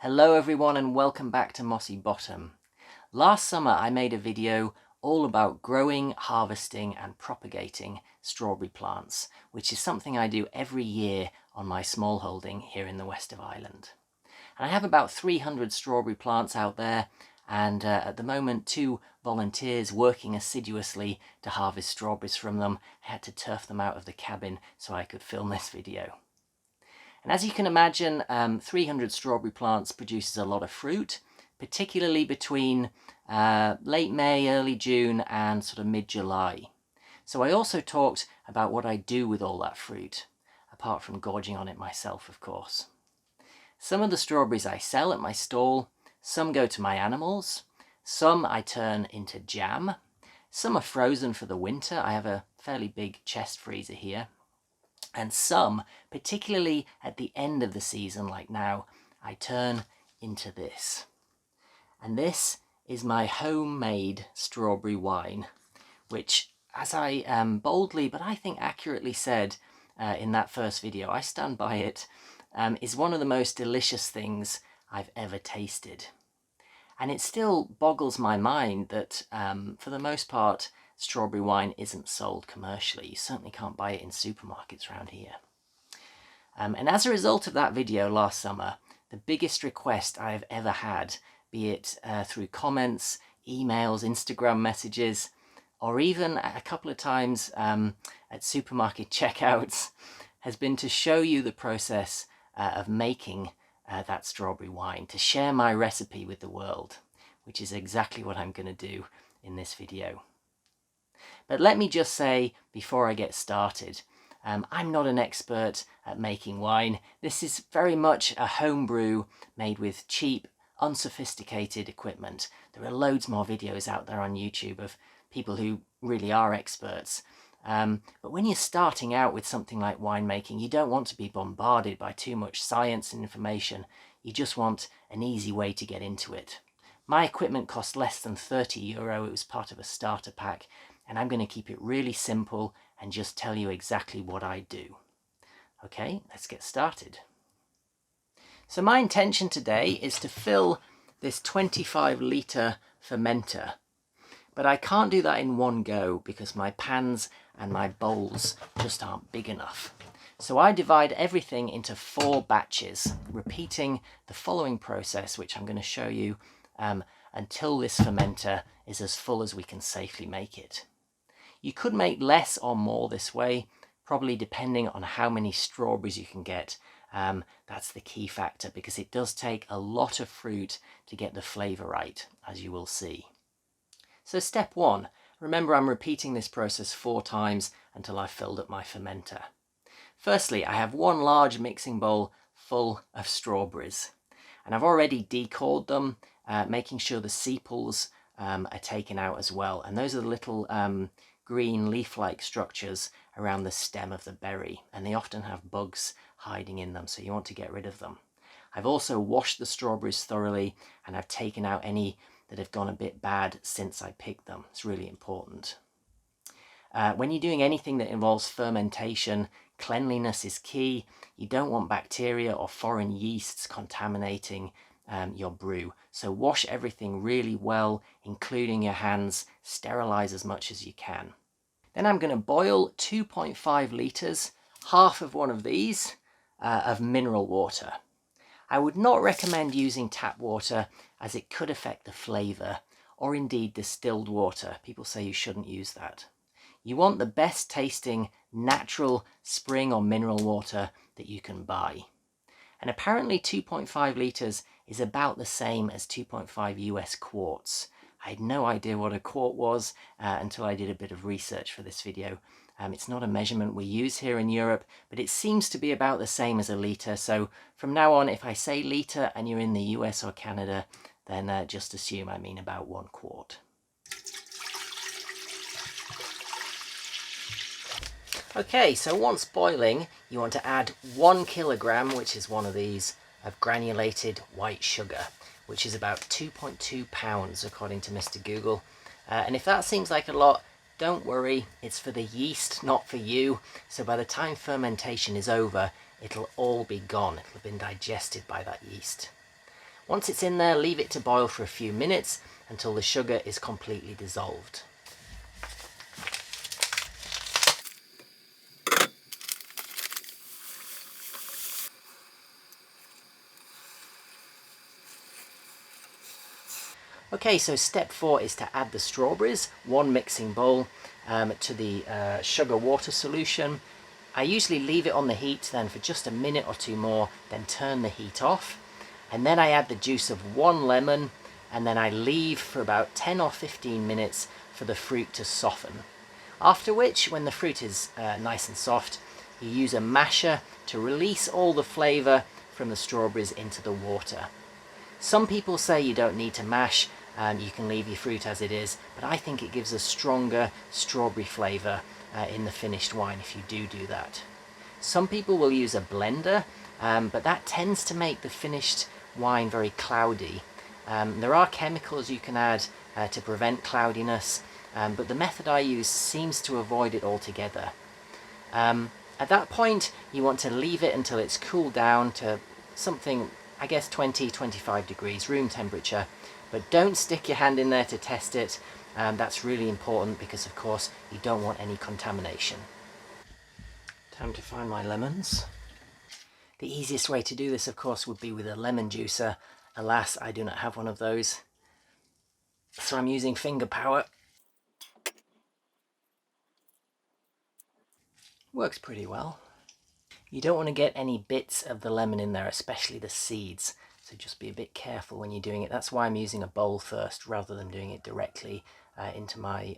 Hello everyone and welcome back to Mossy Bottom. Last summer I made a video all about growing, harvesting and propagating strawberry plants, which is something I do every year on my small holding here in the west of Ireland. And I have about 300 strawberry plants out there, and at the moment 2 volunteers working assiduously to harvest strawberries from them. I had to turf them out of the cabin so I could film this video. And as you can imagine, 300 strawberry plants produces a lot of fruit, particularly between late May, early June and sort of mid-July. So I also talked about what I do with all that fruit, apart from gorging on it myself, of course. Some of the strawberries I sell at my stall, some go to my animals, some I turn into jam, some are frozen for the winter. I have a fairly big chest freezer here. And some, particularly at the end of the season like now, I turn into this. And this is my homemade strawberry wine, which, as I boldly but I think accurately said in that first video, I stand by it, is one of the most delicious things I've ever tasted. And it still boggles my mind that for the most part strawberry wine isn't sold commercially. You certainly can't buy it in supermarkets around here. And as a result of that video last summer, the biggest request I have ever had, be it through comments, emails, Instagram messages, or even a couple of times at supermarket checkouts, has been to show you the process of making that strawberry wine, to share my recipe with the world, which is exactly what I'm going to do in this video. But let me just say, before I get started, I'm not an expert at making wine. This is very much a homebrew made with cheap, unsophisticated equipment. There are loads more videos out there on YouTube of people who really are experts. But when you're starting out with something like winemaking, you don't want to be bombarded by too much science and information. You just want an easy way to get into it. My equipment cost less than €30. It was part of a starter pack. And I'm going to keep it really simple and just tell you exactly what I do. Okay, let's get started. So my intention today is to fill this 25-litre fermenter. But I can't do that in one go because my pans and my bowls just aren't big enough. So I divide everything into 4 batches, repeating the following process, which I'm going to show you until this fermenter is as full as we can safely make it. You could make less or more this way, probably depending on how many strawberries you can get. That's the key factor, because it does take a lot of fruit to get the flavour right, as you will see. So step 1, remember I'm repeating this process 4 times until I've filled up my fermenter. Firstly, I have 1 large mixing bowl full of strawberries, and I've already decored them, making sure the sepals are taken out as well. And those are the little green leaf-like structures around the stem of the berry, and they often have bugs hiding in them, so you want to get rid of them. I've also washed the strawberries thoroughly, and I've taken out any that have gone a bit bad since I picked them. It's really important. When you're doing anything that involves fermentation, cleanliness is key. You don't want bacteria or foreign yeasts contaminating your brew. So wash everything really well, including your hands. Sterilize as much as you can. Then I'm going to boil 2.5 litres, half of one of these, of mineral water. I would not recommend using tap water as it could affect the flavour, or indeed distilled water. People say you shouldn't use that. You want the best tasting natural spring or mineral water that you can buy. And apparently 2.5 litres is about the same as 2.5 US quarts. I had no idea what a quart was until I did a bit of research for this video. It's not a measurement we use here in Europe, but it seems to be about the same as a litre. So from now on, if I say litre and you're in the US or Canada, then just assume I mean about 1 quart. Okay, so once boiling, you want to add 1 kilogram, which is one of these, of granulated white sugar, which is about 2.2 pounds according to Mr. Google. And if that seems like a lot, don't worry, it's for the yeast, not for you. So by the time fermentation is over, it'll all be gone. It'll have been digested by that yeast. Once it's in there, leave it to boil for a few minutes until the sugar is completely dissolved. Okay, so step 4 is to add the strawberries, 1 mixing bowl, to the sugar water solution. I usually leave it on the heat then for just a minute or 2 more, then turn the heat off. And then I add the juice of 1 lemon, and then I leave for about 10 or 15 minutes for the fruit to soften. After which, when the fruit is nice and soft, you use a masher to release all the flavour from the strawberries into the water. Some people say you don't need to mash, you can leave your fruit as it is, but I think it gives a stronger strawberry flavour in the finished wine if you do that. Some people will use a blender, but that tends to make the finished wine very cloudy. There are chemicals you can add to prevent cloudiness, but the method I use seems to avoid it altogether. At that point, you want to leave it until it's cooled down to something, I guess 20-25 degrees, room temperature, but don't stick your hand in there to test it. That's really important because, of course, you don't want any contamination. Time to find my lemons. The easiest way to do this, of course, would be with a lemon juicer. Alas, I do not have one of those, so I'm using finger power. Works pretty well. You don't want to get any bits of the lemon in there, especially the seeds, so just be a bit careful when you're doing it. That's why I'm using a bowl first rather than doing it directly into my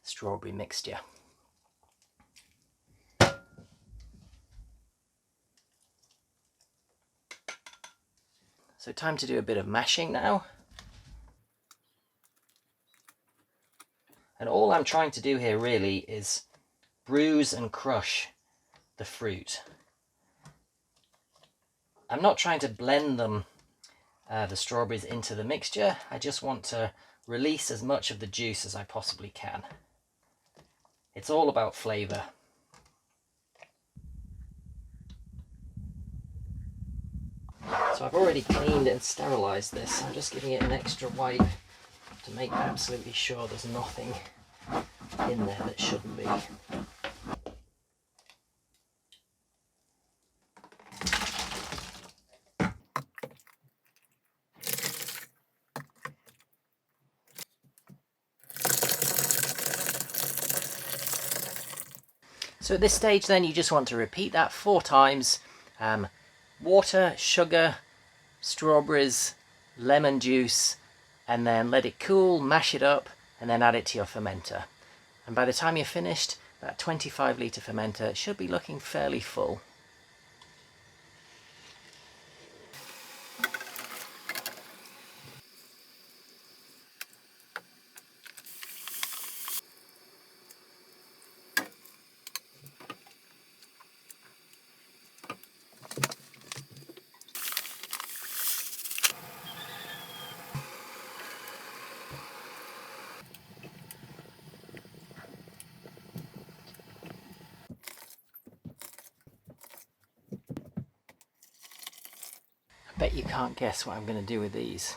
strawberry mixture. So time to do a bit of mashing now. And all I'm trying to do here really is bruise and crush the fruit. I'm not trying to blend them, the strawberries, into the mixture. I just want to release as much of the juice as I possibly can. It's all about flavour. So I've already cleaned and sterilised this. I'm just giving it an extra wipe to make absolutely sure there's nothing in there that shouldn't be. So at this stage then you just want to repeat that 4 times. Water, sugar, strawberries, lemon juice, and then let it cool, mash it up, and then add it to your fermenter. And by the time you're finished, that 25-litre fermenter should be looking fairly full. I bet you can't guess what I'm going to do with these.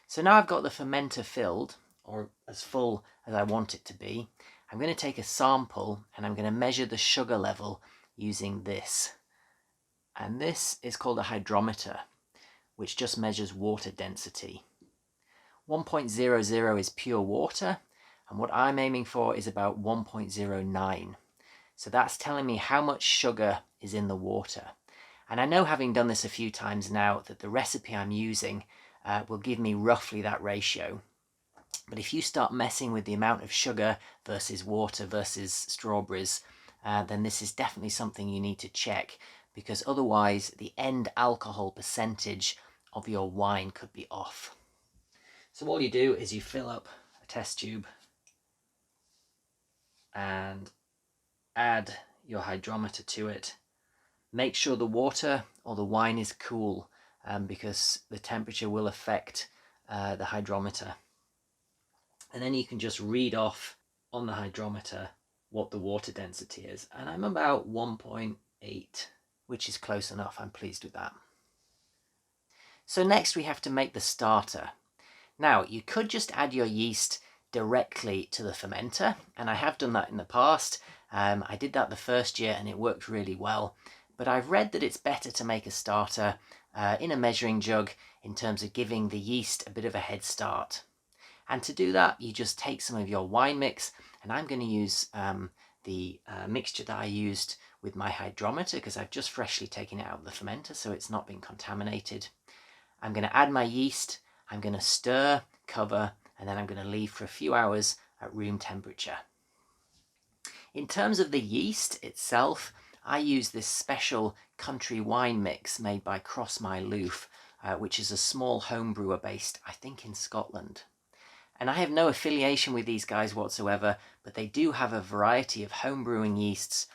So now I've got the fermenter filled, or as full as I want it to be. I'm going to take a sample and I'm going to measure the sugar level using this. And this is called a hydrometer, which just measures water density. 1.00 is pure water, and what I'm aiming for is about 1.09. So that's telling me how much sugar is in the water. And I know, having done this a few times now, that the recipe I'm using will give me roughly that ratio. But if you start messing with the amount of sugar versus water versus strawberries, then this is definitely something you need to check, because otherwise the end alcohol percentage of your wine could be off. So all you do is you fill up a test tube and add your hydrometer to it. Make sure the water or the wine is cool, because the temperature will affect the hydrometer. And then you can just read off on the hydrometer what the water density is. And I'm about 1.8, which is close enough. I'm pleased with that. So next we have to make the starter. Now, you could just add your yeast directly to the fermenter, and I have done that in the past. I did that the first year and it worked really well, but I've read that it's better to make a starter in a measuring jug in terms of giving the yeast a bit of a head start. And to do that, you just take some of your wine mix, and I'm going to use the mixture that I used with my hydrometer because I've just freshly taken it out of the fermenter, so it's not been contaminated. I'm going to add my yeast, I'm going to stir, cover, and then I'm going to leave for a few hours at room temperature. In terms of the yeast itself, I use this special country wine mix made by Cross My Loof, which is a small home brewer based, I think, in Scotland. And I have no affiliation with these guys whatsoever, but they do have a variety of home brewing yeasts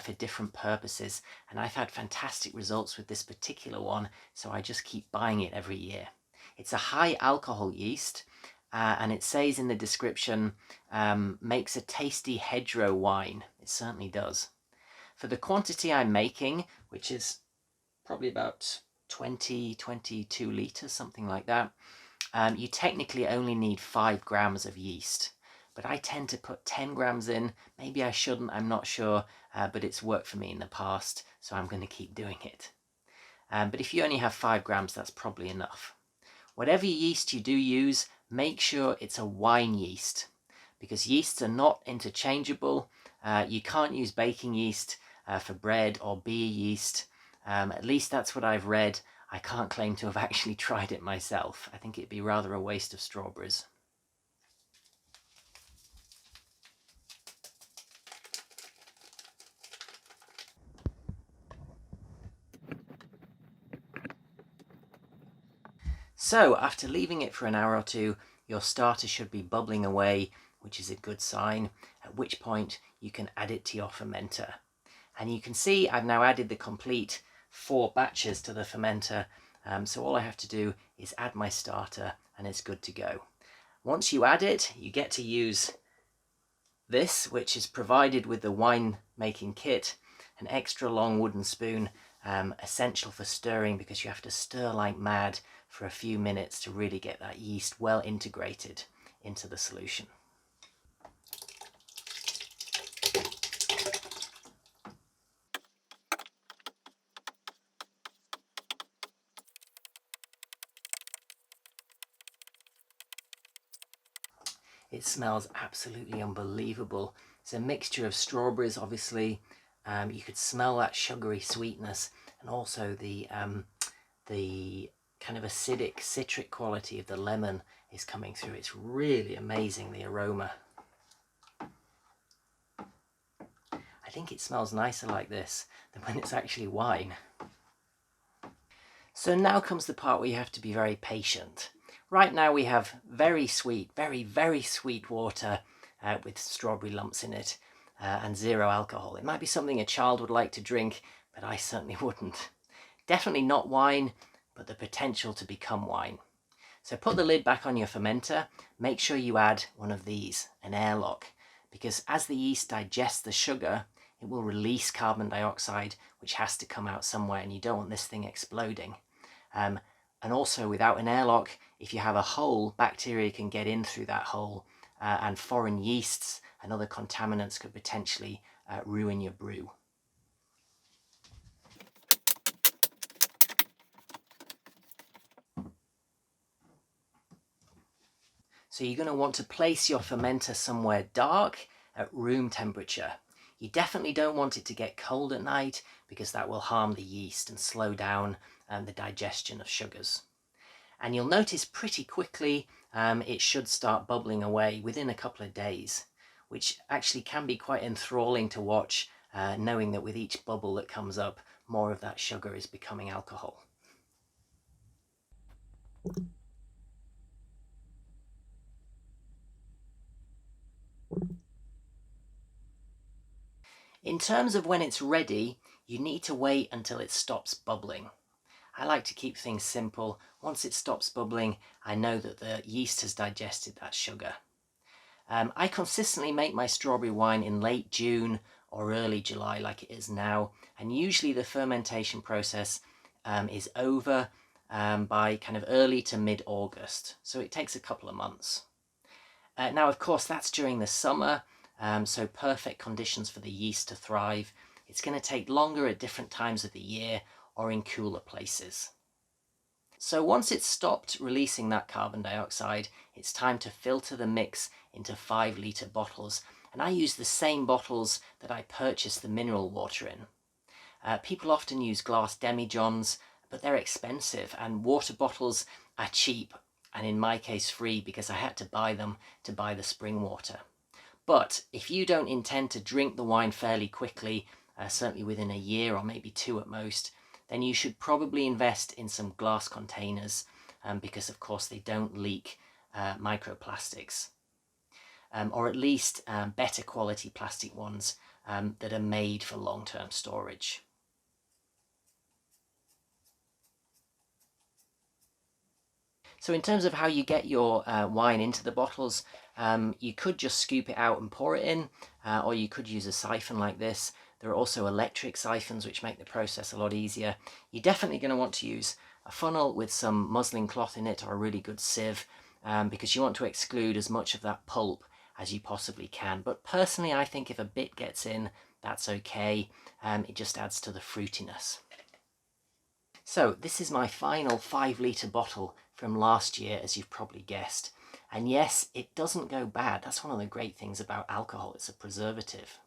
for different purposes, and I've had fantastic results with this particular one, so I just keep buying it every year. It's a high alcohol yeast, and it says in the description, makes a tasty hedgerow wine. It certainly does. For the quantity I'm making, which is probably about 22 litres, something like that, you technically only need 5 grams of yeast. But I tend to put 10 grams in. Maybe I shouldn't, I'm not sure, but it's worked for me in the past, so I'm going to keep doing it. But if you only have 5 grams, that's probably enough. Whatever yeast you do use, make sure it's a wine yeast, because yeasts are not interchangeable. You can't use baking yeast for bread or beer yeast. At least that's what I've read. I can't claim to have actually tried it myself. I think it'd be rather a waste of strawberries. So after leaving it for an hour or two, your starter should be bubbling away, which is a good sign, at which point you can add it to your fermenter. And you can see I've now added the complete 4 batches to the fermenter, so all I have to do is add my starter and it's good to go. Once you add it, you get to use this, which is provided with the wine making kit, an extra long wooden spoon, essential for stirring because you have to stir like mad for a few minutes to really get that yeast well integrated into the solution. It smells absolutely unbelievable. It's a mixture of strawberries, obviously. You could smell that sugary sweetness, and also the kind of acidic, citric quality of the lemon is coming through. It's really amazing, the aroma. I think it smells nicer like this than when it's actually wine. So now comes the part where you have to be very patient. Right now we have very sweet, very sweet water with strawberry lumps in it and 0 alcohol. It might be something a child would like to drink, but I certainly wouldn't. Definitely not wine, but the potential to become wine. So put the lid back on your fermenter. Make sure you add one of these, an airlock, because as the yeast digests the sugar, it will release carbon dioxide, which has to come out somewhere, and you don't want this thing exploding. And also, without an airlock, if you have a hole, bacteria can get in through that hole, and foreign yeasts and other contaminants could potentially ruin your brew. So you're going to want to place your fermenter somewhere dark at room temperature. You definitely don't want it to get cold at night because that will harm the yeast and slow down the digestion of sugars. And you'll notice pretty quickly it should start bubbling away within a couple of days, which actually can be quite enthralling to watch, knowing that with each bubble that comes up, more of that sugar is becoming alcohol. In terms of when it's ready, you need to wait until it stops bubbling. I like to keep things simple. Once it stops bubbling, I know that the yeast has digested that sugar. I consistently make my strawberry wine in late June or early July like it is now, and usually the fermentation process is over by kind of early to mid-August. So it takes a couple of months. Now, of course, that's during the summer, so perfect conditions for the yeast to thrive. It's going to take longer at different times of the year or in cooler places. So once it's stopped releasing that carbon dioxide, it's time to filter the mix into 5-litre bottles. And I use the same bottles that I purchased the mineral water in. People often use glass demijohns, but they're expensive, and water bottles are cheap, and in my case free, because I had to buy them to buy the spring water. But if you don't intend to drink the wine fairly quickly, certainly within a year or maybe 2 at most, then you should probably invest in some glass containers, because of course they don't leak microplastics, or at least better quality plastic ones that are made for long-term storage. So in terms of how you get your wine into the bottles, you could just scoop it out and pour it in, or you could use a siphon like this. There are also electric siphons which make the process a lot easier. You're definitely going to want to use a funnel with some muslin cloth in it or a really good sieve, because you want to exclude as much of that pulp as you possibly can. But personally, I think if a bit gets in, that's okay. It just adds to the fruitiness. So this is my final 5-litre bottle from last year, as you've probably guessed. And yes, it doesn't go bad. That's one of the great things about alcohol. It's a preservative.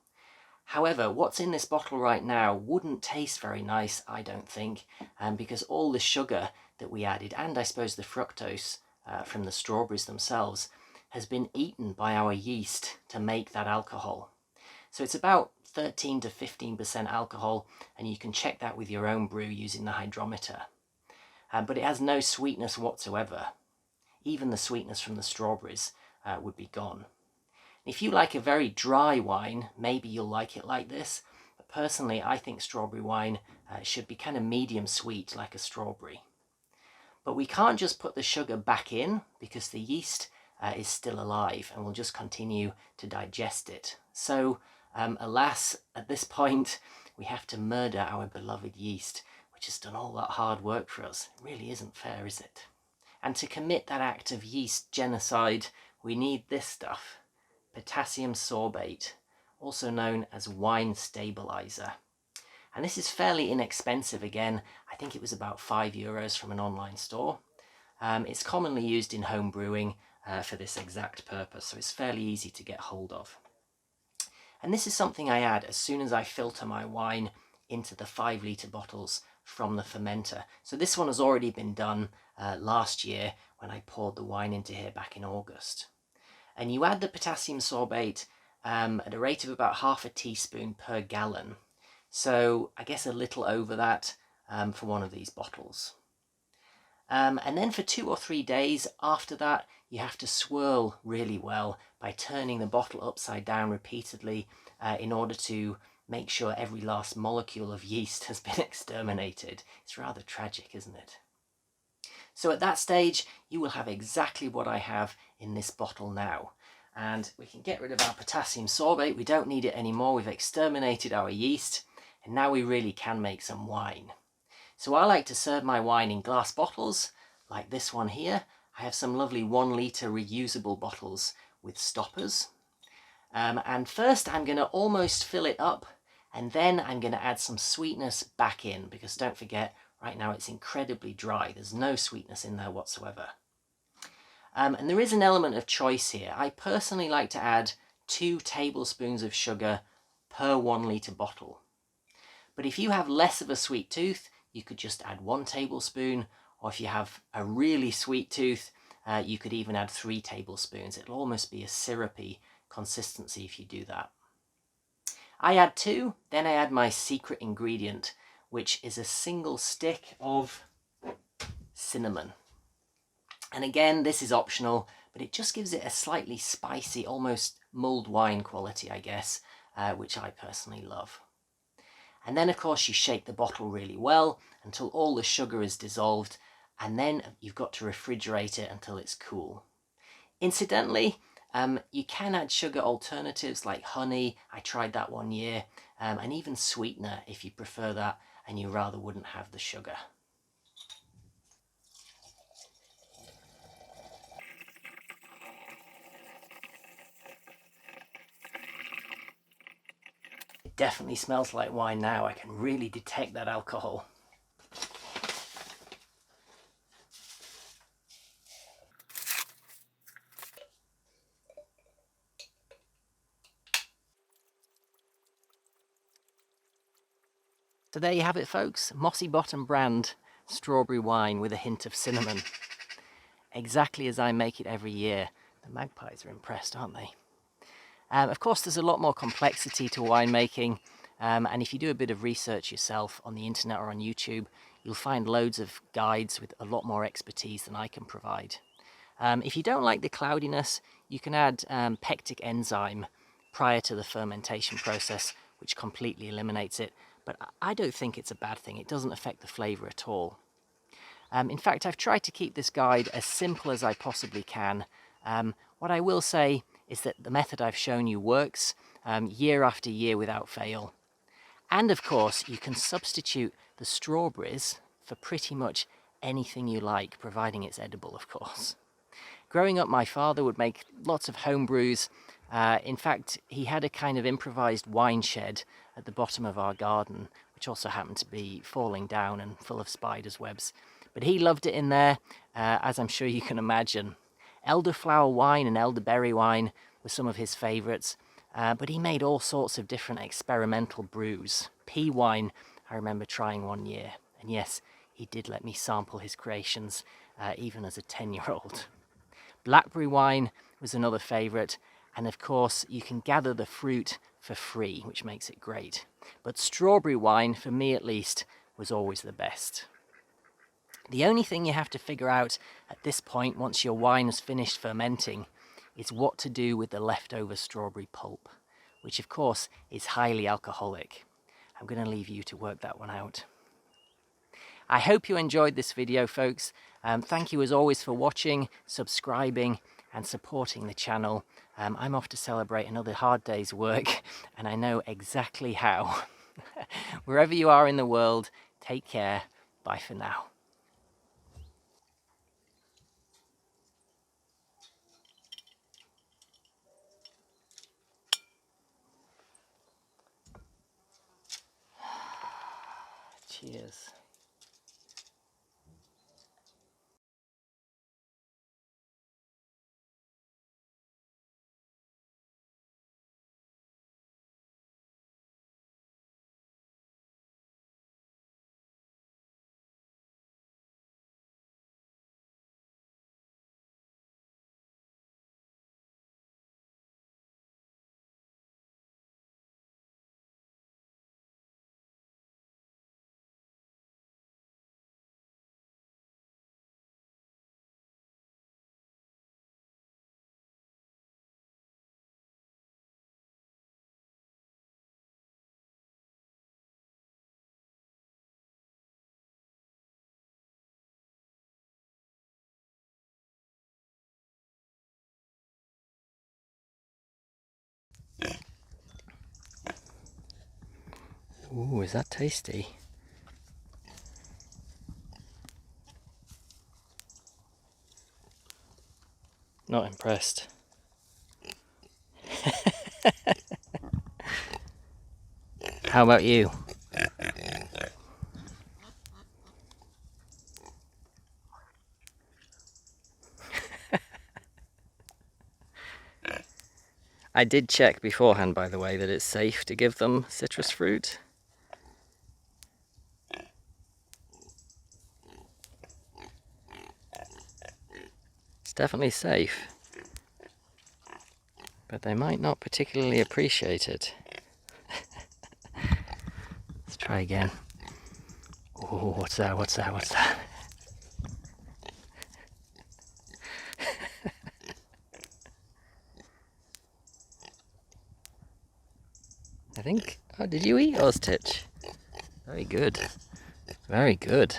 However, what's in this bottle right now wouldn't taste very nice, I don't think, because all the sugar that we added, and I suppose the fructose from the strawberries themselves, has been eaten by our yeast to make that alcohol. So it's about 13 to 15% alcohol, and you can check that with your own brew using the hydrometer. But it has no sweetness whatsoever. Even the sweetness from the strawberries would be gone. If you like a very dry wine, maybe you'll like it like this, but personally I think strawberry wine should be kind of medium sweet, like a strawberry. But we can't just put the sugar back in, because the yeast is still alive and will just continue to digest it. So alas, at this point we have to murder our beloved yeast, which has done all that hard work for us. It really isn't fair, is it? And to commit that act of yeast genocide, we need this stuff: potassium sorbate, also known as wine stabilizer. And this is fairly inexpensive again. I think it was about €5 from an online store. It's commonly used in home brewing for this exact purpose, so it's fairly easy to get hold of. And this is something I add as soon as I filter my wine into the 5-litre bottles from the fermenter. So this one has already been done last year when I poured the wine into here back in August. And you add the potassium sorbate at a rate of about half a teaspoon per gallon. So I guess a little over that for one of these bottles. And then for 2 or 3 days after that, you have to swirl really well by turning the bottle upside down repeatedly in order to make sure every last molecule of yeast has been exterminated. It's rather tragic, isn't it? So at that stage, you will have exactly what I have in this bottle now. And we can get rid of our potassium sorbate. We don't need it anymore. We've exterminated our yeast. And now we really can make some wine. So I like to serve my wine in glass bottles, like this one here. I have some lovely 1-litre reusable bottles with stoppers. And first I'm going to almost fill it up, and then I'm going to add some sweetness back in, because don't forget, right now it's incredibly dry. There's no sweetness in there whatsoever. And there is an element of choice here. I personally like to add 2 tablespoons of sugar per 1-litre bottle. But if you have less of a sweet tooth, you could just add 1 tablespoon, or if you have a really sweet tooth, you could even add 3 tablespoons. It'll almost be a syrupy consistency if you do that. I add 2, then I add my secret ingredient, which is a single stick of cinnamon. And again, this is optional, but it just gives it a slightly spicy, almost mulled wine quality, I guess, which I personally love. And then, of course, you shake the bottle really well until all the sugar is dissolved, and then you've got to refrigerate it until it's cool. Incidentally, you can add sugar alternatives like honey. I tried that one year, and even sweetener if you prefer that and you rather wouldn't have the sugar. It definitely smells like wine now. I can really detect that alcohol. So there you have it, folks. Mossy Bottom brand strawberry wine with a hint of cinnamon. Exactly as I make it every year. The magpies are impressed, aren't they? Of course, there's a lot more complexity to winemaking, and if you do a bit of research yourself on the internet or on YouTube, you'll find loads of guides with a lot more expertise than I can provide. If you don't like the cloudiness, you can add pectic enzyme prior to the fermentation process, which completely eliminates it. But I don't think it's a bad thing. It doesn't affect the flavour at all. In fact, I've tried to keep this guide as simple as I possibly can. What I will say is that the method I've shown you works year after year without fail. And of course, you can substitute the strawberries for pretty much anything you like, providing it's edible, of course. Growing up, my father would make lots of home brews. In fact, he had a kind of improvised wine shed at the bottom of our garden, which also happened to be falling down and full of spiders' webs. But he loved it in there, as I'm sure you can imagine. Elderflower wine and elderberry wine were some of his favourites, but he made all sorts of different experimental brews. Pea wine, I remember trying one year, and yes, he did let me sample his creations, even as a 10-year-old. Blackberry wine was another favourite, and of course you can gather the fruit for free, which makes it great. But strawberry wine, for me at least, was always the best. The only thing you have to figure out at this point, once your wine has finished fermenting, is what to do with the leftover strawberry pulp, which of course is highly alcoholic. I'm going to leave you to work that one out. I hope you enjoyed this video, folks. Thank you as always for watching, subscribing and supporting the channel. I'm off to celebrate another hard day's work, and I know exactly how. Wherever you are in the world, take care. Bye for now. Cheers. Ooh, is that tasty? Not impressed. How about you? I did check beforehand, by the way, that it's safe to give them citrus fruit. It's definitely safe, but they might not particularly appreciate it. Let's try again. Oh, what's that? What's that? What's that? I think... Oh, did you eat ostrich? Very good. Very good.